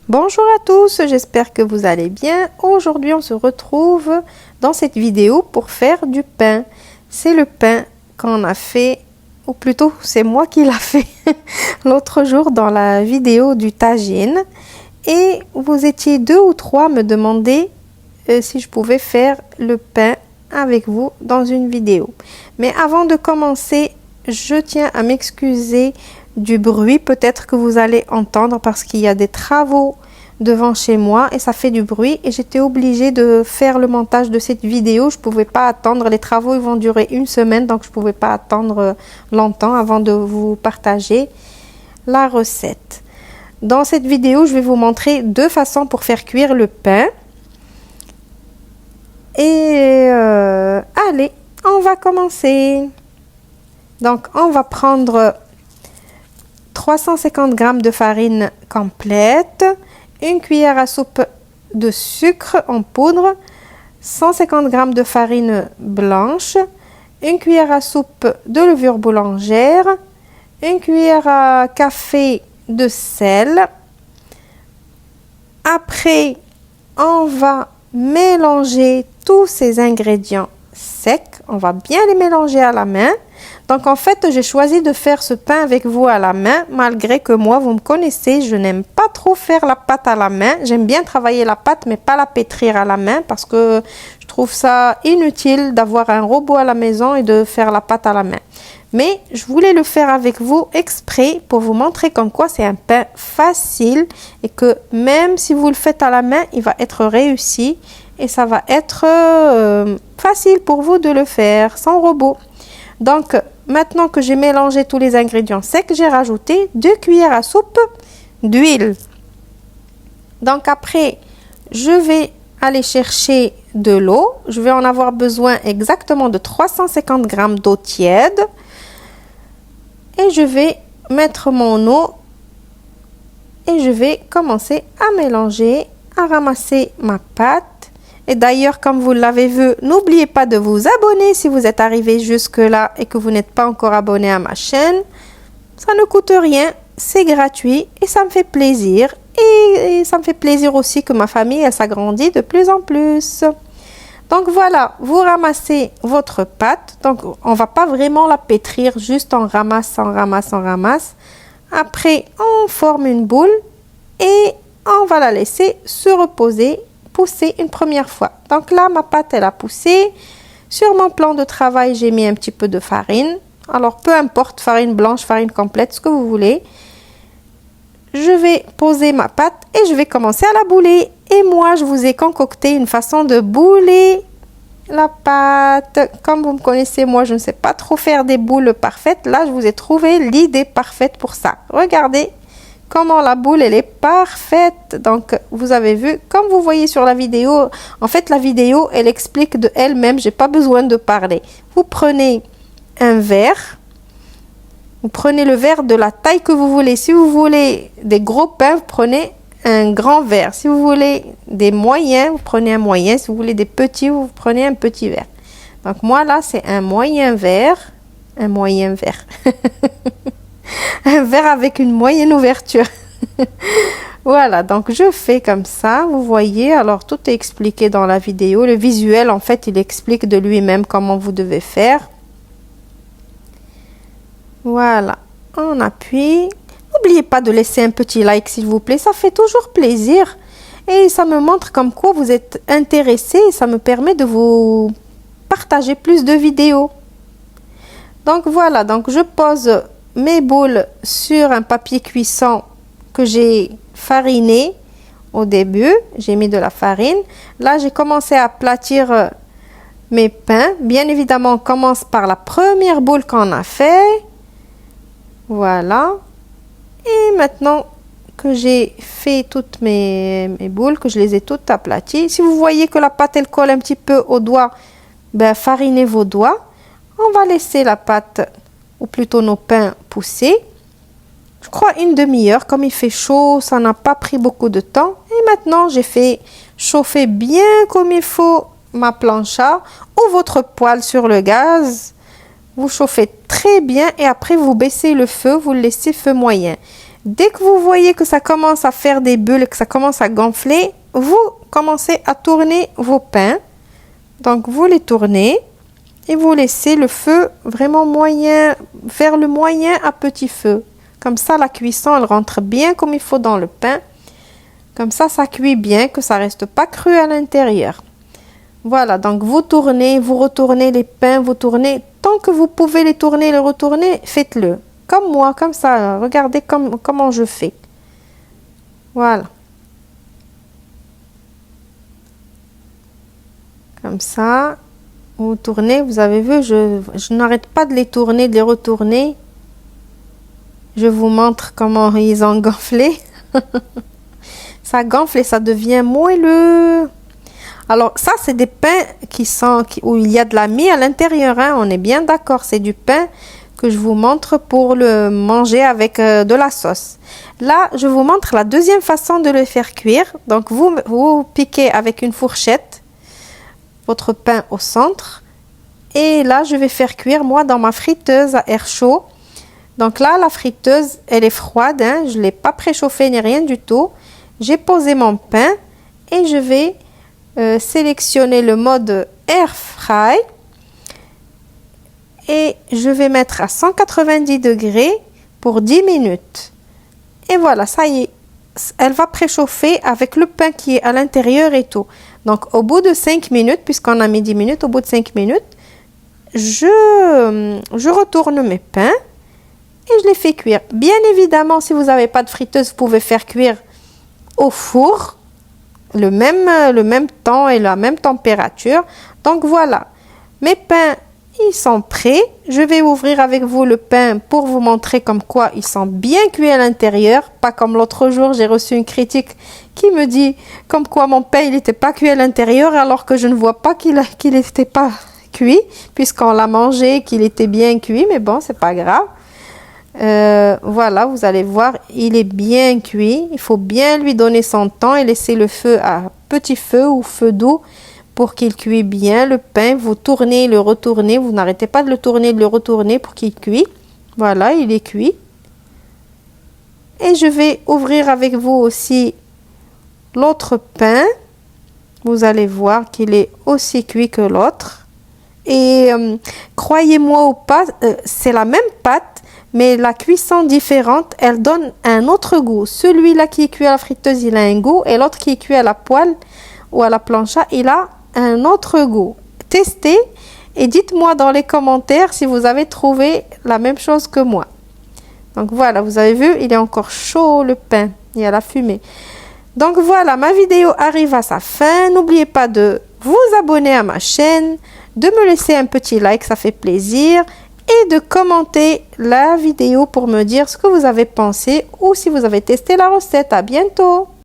Bonjour à tous, j'espère que vous allez bien. Aujourd'hui, on se retrouve dans cette vidéo pour faire du pain. C'est le pain qu'on a fait, ou plutôt c'est moi qui l'a fait l'autre jour dans la vidéo du tagine. Et vous étiez 2 ou 3 à me demander si je pouvais faire le pain avec vous dans une vidéo. Mais avant de commencer, je tiens à m'excuser du bruit peut-être que vous allez entendre parce qu'il y a des travaux devant chez moi et ça fait du bruit et j'étais obligée de faire le montage de cette vidéo. Je pouvais pas attendre, les travaux ils vont durer 1 semaine, donc je pouvais pas attendre longtemps avant de vous partager la recette. Dans cette vidéo, je vais vous montrer 2 façons pour faire cuire le pain. Et allez, on va commencer. Donc, on va prendre 350 g de farine complète, 1 cuillère à soupe de sucre en poudre, 150 g de farine blanche, 1 cuillère à soupe de levure boulangère, 1 cuillère à café de sel. Après, on va mélanger tous ces ingrédients secs. On va bien les mélanger à la main. Donc en fait, j'ai choisi de faire ce pain avec vous à la main, malgré que moi, vous me connaissez, je n'aime pas trop faire la pâte à la main. J'aime bien travailler la pâte, mais pas la pétrir à la main, parce que je trouve ça inutile d'avoir un robot à la maison et de faire la pâte à la main. Mais je voulais le faire avec vous exprès pour vous montrer comme quoi c'est un pain facile et que même si vous le faites à la main, il va être réussi et ça va être facile pour vous de le faire sans robot. Donc, maintenant que j'ai mélangé tous les ingrédients secs, j'ai rajouté 2 cuillères à soupe d'huile. Donc après, je vais aller chercher de l'eau. Je vais en avoir besoin exactement de 350 g d'eau tiède. Et je vais mettre mon eau et je vais commencer à mélanger, à ramasser ma pâte. Et d'ailleurs, comme vous l'avez vu, n'oubliez pas de vous abonner si vous êtes arrivé jusque-là et que vous n'êtes pas encore abonné à ma chaîne. Ça ne coûte rien, c'est gratuit et ça me fait plaisir. Et ça me fait plaisir aussi que ma famille, elle s'agrandit de plus en plus. Donc voilà, vous ramassez votre pâte. Donc on va pas vraiment la pétrir, juste on ramasse, on ramasse, on ramasse. Après, on forme une boule et on va la laisser se reposer, pousser une première fois. Donc là, ma pâte, elle a poussé. Sur mon plan de travail, j'ai mis un petit peu de farine. Alors, peu importe, farine blanche, farine complète, ce que vous voulez. Je vais poser ma pâte et je vais commencer à la bouler. Et moi, je vous ai concocté une façon de bouler la pâte. Comme vous me connaissez, moi, je ne sais pas trop faire des boules parfaites. Là, je vous ai trouvé l'idée parfaite pour ça. Regardez comment la boule, elle est parfaite. Donc, vous avez vu, comme vous voyez sur la vidéo, en fait, la vidéo, elle explique de elle-même. J'ai pas besoin de parler. Vous prenez un verre. Vous prenez le verre de la taille que vous voulez. Si vous voulez des gros pains, vous prenez un grand verre. Si vous voulez des moyens, vous prenez un moyen. Si vous voulez des petits, vous prenez un petit verre. Donc moi là, c'est un moyen verre. Un moyen verre. Un verre avec une moyenne ouverture. Voilà, donc je fais comme ça. Vous voyez, alors tout est expliqué dans la vidéo. Le visuel, en fait, il explique de lui-même comment vous devez faire. Voilà, on appuie. N'oubliez pas de laisser un petit like s'il vous plaît, ça fait toujours plaisir. Et ça me montre comme quoi vous êtes intéressé et ça me permet de vous partager plus de vidéos. Donc voilà, donc je pose mes boules sur un papier cuisson que j'ai fariné au début. J'ai mis de la farine. Là, j'ai commencé à aplatir mes pains. Bien évidemment, on commence par la première boule qu'on a fait. Voilà. Et maintenant que j'ai fait toutes mes boules, que je les ai toutes aplaties, si vous voyez que la pâte elle colle un petit peu aux doigts, ben farinez vos doigts. On va laisser la pâte, ou plutôt nos pains, pousser. Je crois une demi-heure, comme il fait chaud, ça n'a pas pris beaucoup de temps. Et maintenant, j'ai fait chauffer bien comme il faut ma plancha ou votre poêle sur le gaz. Vous chauffez très bien et après vous baissez le feu, vous le laissez feu moyen. Dès que vous voyez que ça commence à faire des bulles, que ça commence à gonfler, vous commencez à tourner vos pains. Donc, vous les tournez et vous laissez le feu vraiment moyen, vers le moyen à petit feu. Comme ça, la cuisson, elle rentre bien comme il faut dans le pain. Comme ça cuit bien, que ça reste pas cru à l'intérieur. Voilà, donc vous tournez, vous retournez les pains, vous tournez. Tant que vous pouvez les tourner et les retourner, faites-le. Comme moi, comme ça. Regardez comment je fais. Voilà. Comme ça. Vous tournez, vous avez vu, je n'arrête pas de les tourner, de les retourner. Je vous montre comment ils ont gonflé. Ça gonfle et ça devient moelleux. Alors, ça, c'est des pains où il y a de la mie à l'intérieur. Hein, on est bien d'accord. C'est du pain que je vous montre pour le manger avec de la sauce. Là, je vous montre la deuxième façon de le faire cuire. Donc, vous piquez avec une fourchette votre pain au centre. Et là, je vais faire cuire, moi, dans ma friteuse à air chaud. Donc là, la friteuse, elle est froide. Hein, je ne l'ai pas préchauffée ni rien du tout. J'ai posé mon pain et je vais sélectionner le mode Air Fry. Et je vais mettre à 190 degrés pour 10 minutes. Et voilà, ça y est. Elle va préchauffer avec le pain qui est à l'intérieur et tout. Donc, au bout de 5 minutes, puisqu'on a mis 10 minutes, au bout de 5 minutes, je retourne mes pains et je les fais cuire. Bien évidemment, si vous n'avez pas de friteuse, vous pouvez faire cuire au four le même temps et la même température. Donc, voilà. Mes pains, ils sont prêts. Je vais ouvrir avec vous le pain pour vous montrer comme quoi ils sont bien cuits à l'intérieur. Pas comme l'autre jour, j'ai reçu une critique qui me dit comme quoi mon pain, il n'était pas cuit à l'intérieur alors que je ne vois pas qu'il n'était pas cuit puisqu'on l'a mangé, qu'il était bien cuit. Mais bon, c'est pas grave. Voilà, vous allez voir, il est bien cuit. Il faut bien lui donner son temps et laisser le feu à petit feu ou feu doux pour qu'il cuise bien le pain. Vous tournez, le retournez, vous n'arrêtez pas de le tourner, de le retourner pour qu'il cuise. Voilà, il est cuit. Et je vais ouvrir avec vous aussi l'autre pain. Vous allez voir qu'il est aussi cuit que l'autre. Et croyez-moi ou pas, c'est la même pâte. Mais la cuisson différente, elle donne un autre goût. Celui-là qui est cuit à la friteuse, il a un goût. Et l'autre qui est cuit à la poêle ou à la plancha, il a un autre goût. Testez et dites-moi dans les commentaires si vous avez trouvé la même chose que moi. Donc voilà, vous avez vu, il est encore chaud le pain. Il y a la fumée. Donc voilà, ma vidéo arrive à sa fin. N'oubliez pas de vous abonner à ma chaîne, de me laisser un petit like, ça fait plaisir. Et de commenter la vidéo pour me dire ce que vous avez pensé ou si vous avez testé la recette. À bientôt!